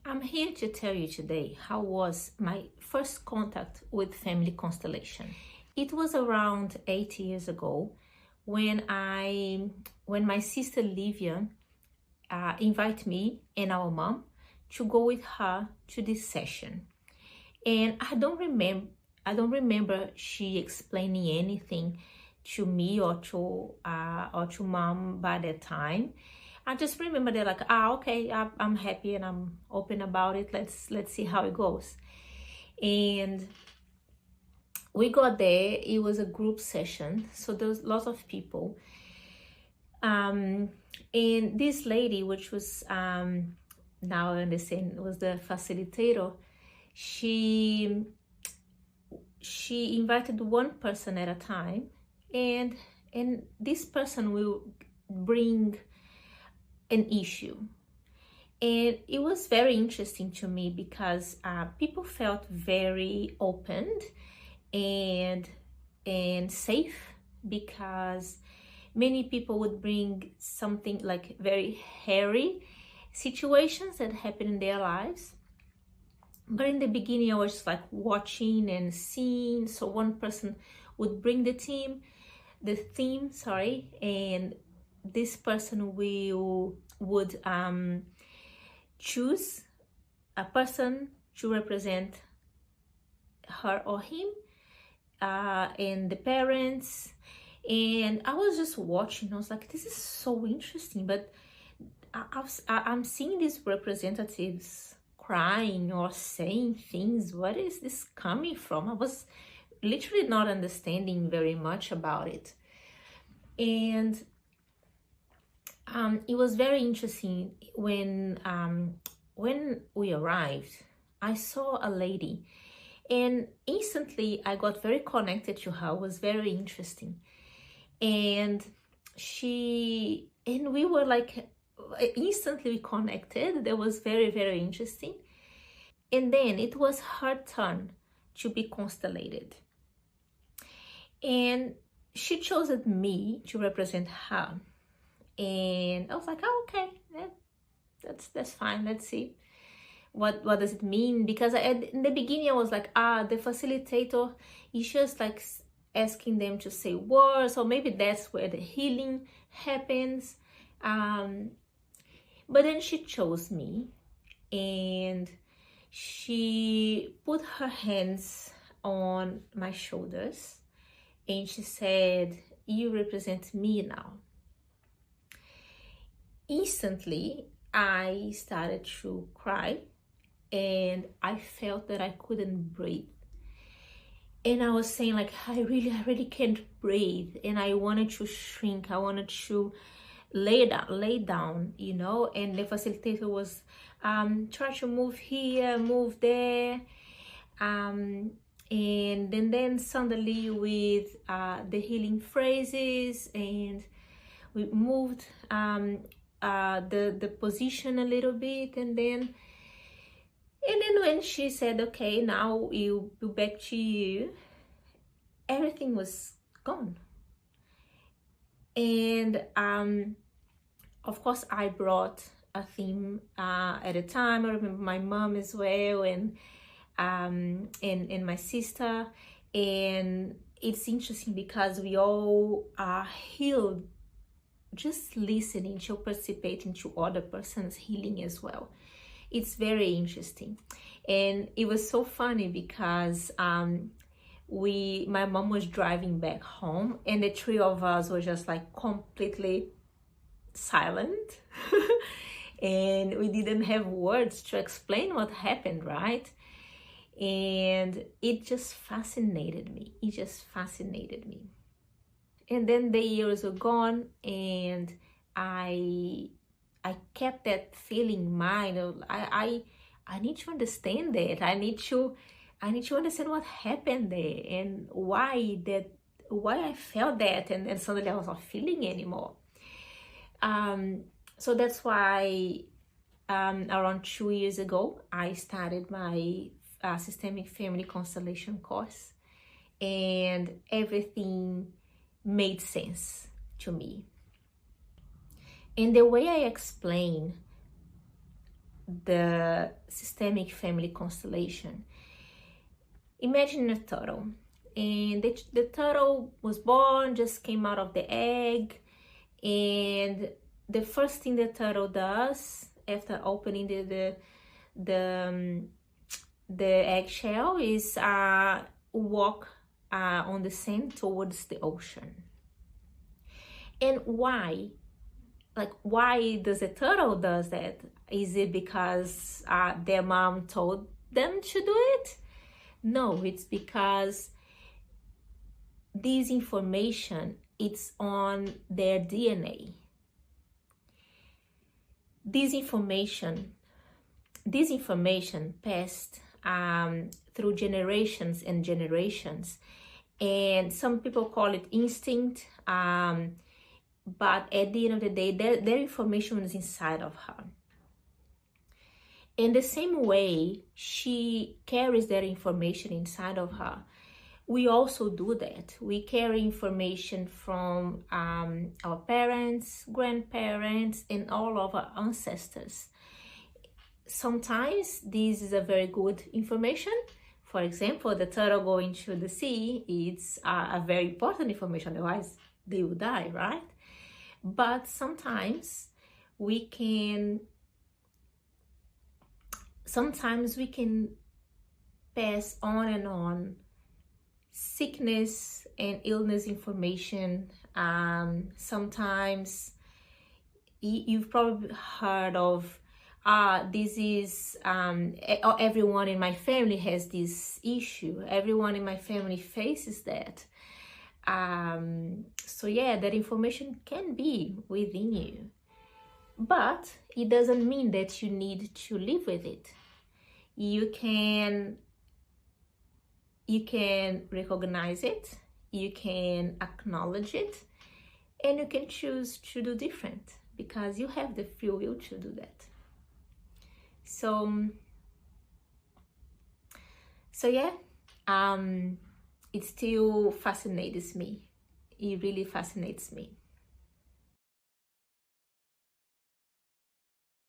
I'm here to tell you today how was my first contact with Family Constellation. It was around 8 years ago when when my sister Livia invited me and our mom to go with her to this session. And I don't remember she explaining anything to me or to mom by that time. I just remember they're like, okay, I'm happy and I'm open about it. Let's see how it goes. And we got there. It was a group session, so there was lots of people. And this lady, which was now I understand was the facilitator, she invited one person at a time, and this person will bring an issue. And it was very interesting to me because people felt very opened and safe, because many people would bring something like very hairy situations that happen in their lives. But in the beginning I was just like watching and seeing. So one person would bring the theme, and this person would choose a person to represent her or him, and the parents. And I was just watching. I was like, this is so interesting. But I'm seeing these representatives crying or saying things. What is this coming from? I was literally not understanding very much about it. And it was very interesting when we arrived. I saw a lady, and instantly I got very connected to her. It was very interesting. And we were like instantly connected. That was very, very interesting. And then it was her turn to be constellated, and she chose me to represent her. And I was like, oh, okay, that's fine. Let's see what does it mean. Because in the beginning I was like, the facilitator is just like asking them to say words, or maybe that's where the healing happens. But then she chose me, and she put her hands on my shoulders, and she said, you represent me now. Instantly I started to cry, and I felt that I couldn't breathe. And I was saying like, I really can't breathe. And I wanted to shrink. I wanted to lay down, and the facilitator was try to move here, move there. And then suddenly with the healing phrases, and we moved the position a little bit, and then when she said, okay, now we'll be back to you, everything was gone. And of course I brought a theme at a time. I remember my mom as well, and my sister. And it's interesting because we all are healed just listening to participating to other person's healing as well. It's very interesting. And it was so funny because my mom was driving back home, and the three of us were just like completely silent. And we didn't have words to explain what happened, right? And it just fascinated me. And then the years are gone, and I kept that feeling in mind. I need to understand that. I need to understand what happened there, and why I felt that, and suddenly I was not feeling anymore. So that's why around 2 years ago I started my Systemic Family Constellation course, and everything made sense to me. And the way I explain the Systemic Family Constellation. Imagine a turtle, and the turtle was born, just came out of the egg, and the first thing the turtle does after opening the eggshell is walk on the sand towards the ocean. And why? Like, why does a turtle does that? Is it because their mom told them to do it? No, it's because this information, it's on their DNA. This information passed through generations and generations, and some people call it instinct, but at the end of the day, their information is inside of her. In the same way she carries that information inside of her, we also do that. We carry information from our parents, grandparents, and all of our ancestors. Sometimes this is a very good information. For example, the turtle going to the sea, it's a very important information, otherwise they will die, right? But sometimes we can pass on and on sickness and illness information. Sometimes you've probably heard of this is everyone in my family has this issue, everyone in my family faces that. So yeah, that information can be within you, but it doesn't mean that you need to live with it. You can recognize it, you can acknowledge it, and you can choose to do different, because you have the free will to do that. So yeah, it still fascinates me. It really fascinates me.